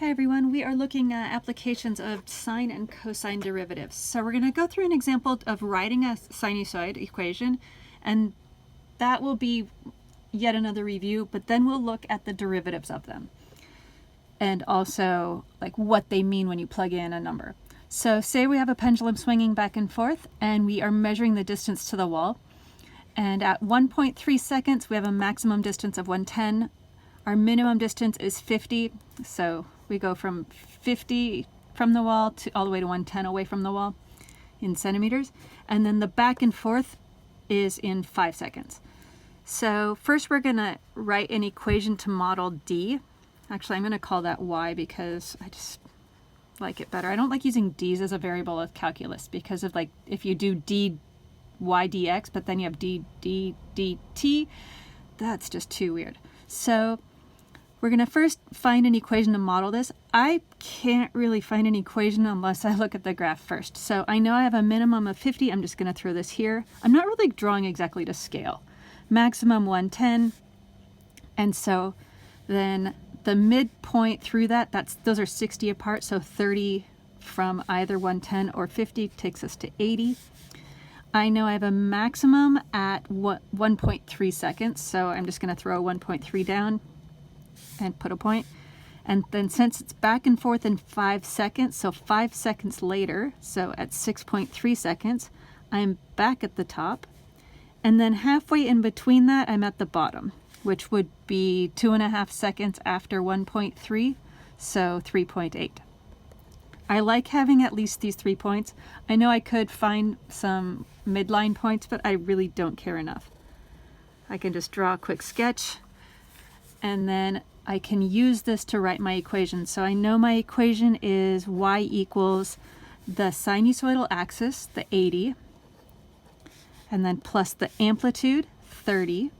Hi everyone, we are looking at applications of sine and cosine derivatives. So we're going to go through an example of writing a sinusoid equation, and that will be yet another review, but then we'll look at the derivatives of them and also like what they mean when you plug in a number. So say we have a pendulum swinging back and forth and we are measuring the distance to the wall, and at 1.3 seconds we have a maximum distance of 110. Our minimum distance is 50, so we go from 50 from the wall to all the way to 110 away from the wall in centimeters. And then the back and forth is in 5 seconds. So first we're going to write an equation to model d. Actually, I'm going to call that y because I just like it better. I don't like using d's as a variable of calculus because of like if you do d y dx, but then you have d dt, that's just too weird. So we're going to first find an equation to model this. I can't really find an equation unless I look at the graph first. So I know I have a minimum of 50. I'm just going to throw this here. I'm not really drawing exactly to scale. Maximum 110. And so then the midpoint through that, those are 60 apart. So 30 from either 110 or 50 takes us to 80. I know I have a maximum at 1.3 seconds. So I'm just going to throw 1.3 down and put a point. And then since it's back and forth in 5 seconds, so 5 seconds later, so at 6.3 seconds, I'm back at the top. And then halfway in between that, I'm at the bottom, which would be 2.5 seconds after 1.3, so 3.8. I like having at least these 3 points. I know I could find some midline points, but I really don't care enough. I can just draw a quick sketch, and then I can use this to write my equation. So I know my equation is y equals the sinusoidal axis, the 80, and then plus the amplitude, 30.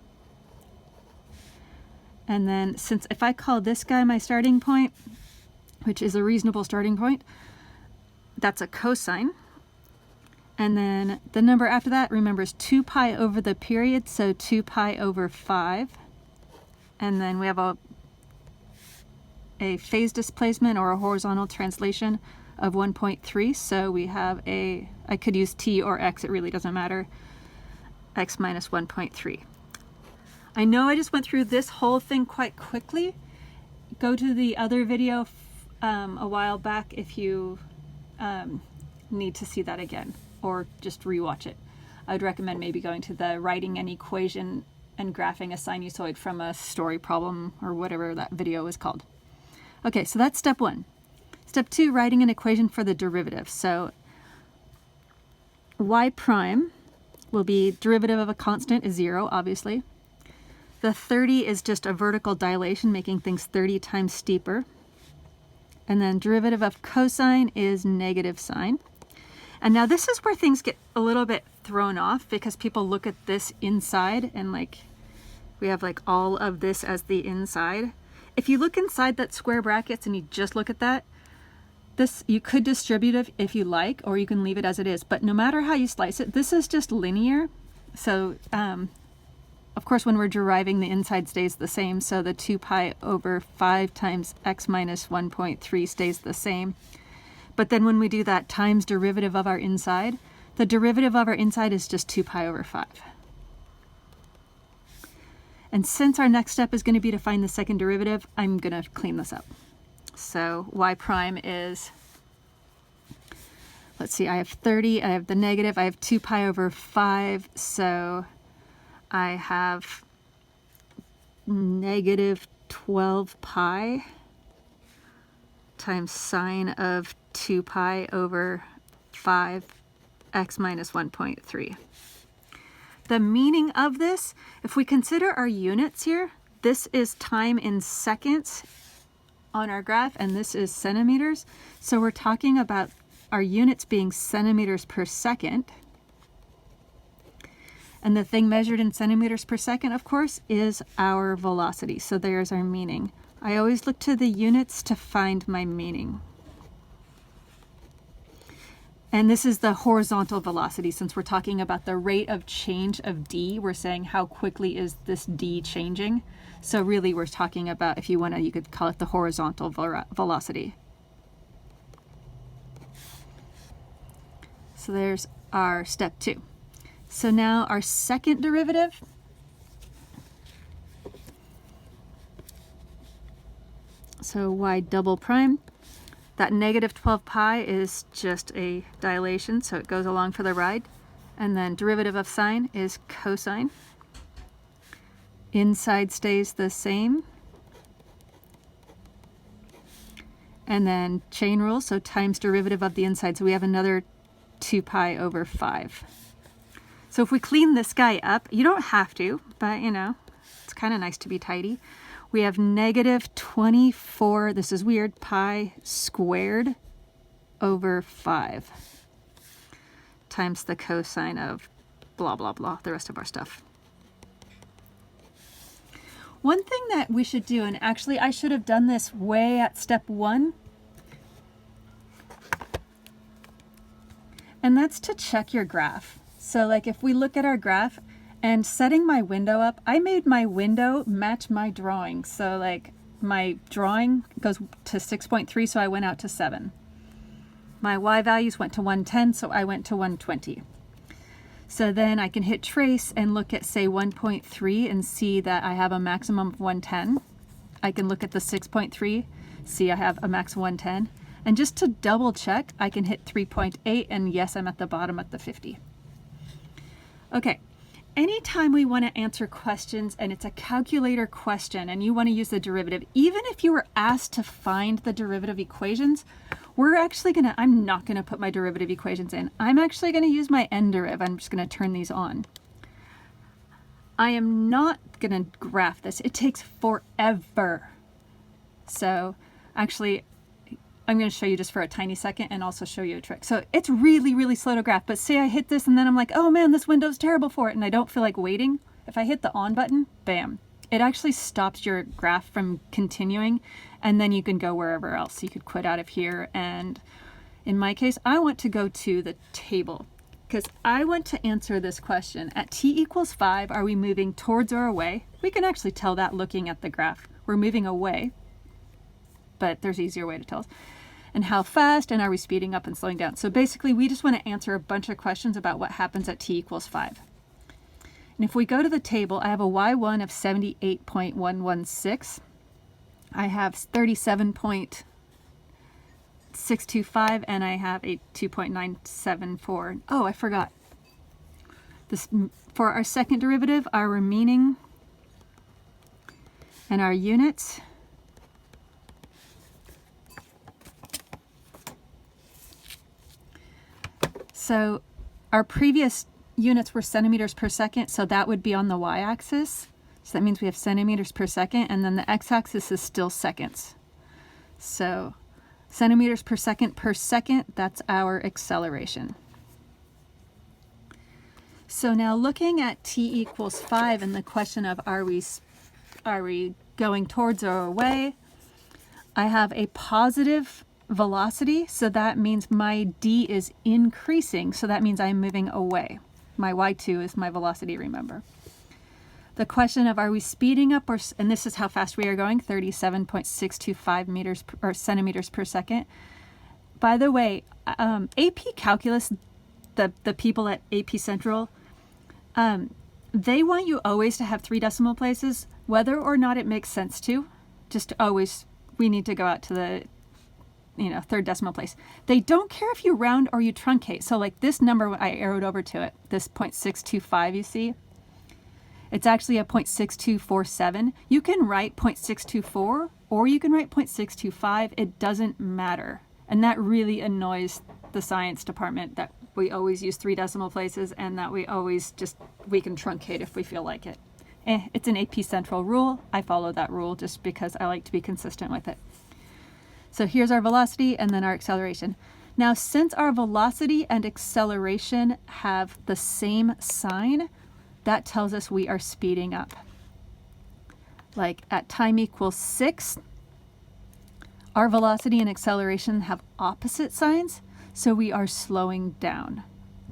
And then since if I call this guy my starting point, which is a reasonable starting point, that's a cosine. And then the number after that, remember, is 2 pi over the period, so 2 pi over 5. And then we have a phase displacement or a horizontal translation of 1.3. So we have I could use t or x, it really doesn't matter, x minus 1.3. I know I just went through this whole thing quite quickly. Go to the other video a while back if you need to see that again, or just rewatch it. I would recommend maybe going to the writing an equation and graphing a sinusoid from a story problem or whatever that video is called. Okay, so that's step 1. Step 2, writing an equation for the derivative. So y prime will be derivative of a constant is 0, obviously. The 30 is just a vertical dilation, making things 30 times steeper. And then derivative of cosine is negative sine. And now this is where things get a little bit thrown off because people look at this inside and like we have like all of this as the inside. If you look inside that square brackets and you just look at that, this you could distribute it if you like, or you can leave it as it is. But no matter how you slice it, this is just linear. So of course when we're deriving, the inside stays the same. So the 2 pi over 5 times x minus 1.3 stays the same. But then when we do that times derivative of our inside, the derivative of our inside is just 2 pi over 5. And since our next step is going to be to find the second derivative, I'm going to clean this up. So y prime is, let's see, I have 30, I have the negative, I have 2 pi over 5, so I have negative 12 pi times sine of 2 pi over 5 x minus 1.3. The meaning of this, if we consider our units here, this is time in seconds on our graph, and this is centimeters. So we're talking about our units being centimeters per second. And the thing measured in centimeters per second, of course, is our velocity. So there's our meaning. I always look to the units to find my meaning. And this is the horizontal velocity. Since we're talking about the rate of change of d, we're saying how quickly is this d changing. So really we're talking about, if you want to, you could call it the horizontal velocity. So there's our step 2. So now our second derivative. So y double prime. That negative 12 pi is just a dilation, so it goes along for the ride. And then derivative of sine is cosine. Inside stays the same. And then chain rule, so times derivative of the inside. So we have another 2 pi over 5. So if we clean this guy up, you don't have to, but you know, it's kind of nice to be tidy. We have negative 24, this is weird, pi squared over 5 times the cosine of blah, blah, blah, the rest of our stuff. One thing that we should do, and actually I should have done this way at step 1, and that's to check your graph. So like if we look at our graph, and setting my window up, I made my window match my drawing. So like my drawing goes to 6.3, so I went out to 7. My y values went to 110, so I went to 120. So then I can hit trace and look at, say, 1.3 and see that I have a maximum of 110. I can look at the 6.3, see I have a max of 110. And just to double check, I can hit 3.8, and yes, I'm at the bottom at the 50. Okay. Anytime we want to answer questions and it's a calculator question and you want to use the derivative, even if you were asked to find the derivative equations, we're actually going to, I'm not going to put my derivative equations in. I'm actually going to use my n deriv. I'm just going to turn these on. I am not going to graph this. It takes forever. So actually, I'm going to show you just for a tiny second and also show you a trick. So it's really, really slow to graph, but say I hit this and then I'm like, oh man, this window's terrible for it, and I don't feel like waiting. If I hit the on button, bam, it actually stops your graph from continuing, and then you can go wherever else. You could quit out of here, and in my case, I want to go to the table because I want to answer this question. At t equals 5, are we moving towards or away? We can actually tell that looking at the graph. We're moving away, but there's an easier way to tell us. And how fast, and are we speeding up and slowing down? So basically, we just want to answer a bunch of questions about what happens at t equals 5. And if we go to the table, I have a y1 of 78.116. I have 37.625, and I have a 2.974. Oh, I forgot. This, for our second derivative, our meaning and our units. So our previous units were centimeters per second, so that would be on the y-axis. So that means we have centimeters per second, and then the x-axis is still seconds. So centimeters per second, that's our acceleration. So now looking at t equals 5 and the question of are we going towards or away, I have a positive velocity, so that means my d is increasing, so that means I'm moving away. My y2 is my velocity, remember. The question of are we speeding up, or, and this is how fast we are going, 37.625 meters or centimeters per second. By the way, AP Calculus, the people at AP Central, they want you always to have 3 decimal places, whether or not it makes sense to. Just always, we need to go out to the 3rd decimal place. They don't care if you round or you truncate. So like this number, I arrowed over to it, this 0.625 you see, it's actually a 0.6247. You can write 0.624 or you can write 0.625. It doesn't matter. And that really annoys the science department that we always use 3 decimal places and that we always we can truncate if we feel like it. It's an AP Central rule. I follow that rule just because I like to be consistent with it. So here's our velocity and then our acceleration. Now, since our velocity and acceleration have the same sign, that tells us we are speeding up. Like at time equals 6, our velocity and acceleration have opposite signs. So we are slowing down.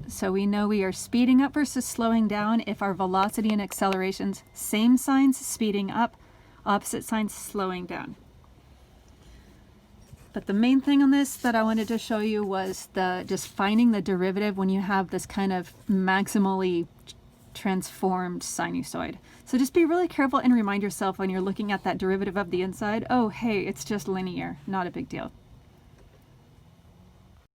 So we know we are speeding up versus slowing down if our velocity and accelerations, same signs speeding up, opposite signs slowing down. But the main thing on this that I wanted to show you was just finding the derivative when you have this kind of maximally transformed sinusoid. So just be really careful and remind yourself when you're looking at that derivative of the inside, oh, hey, it's just linear, not a big deal.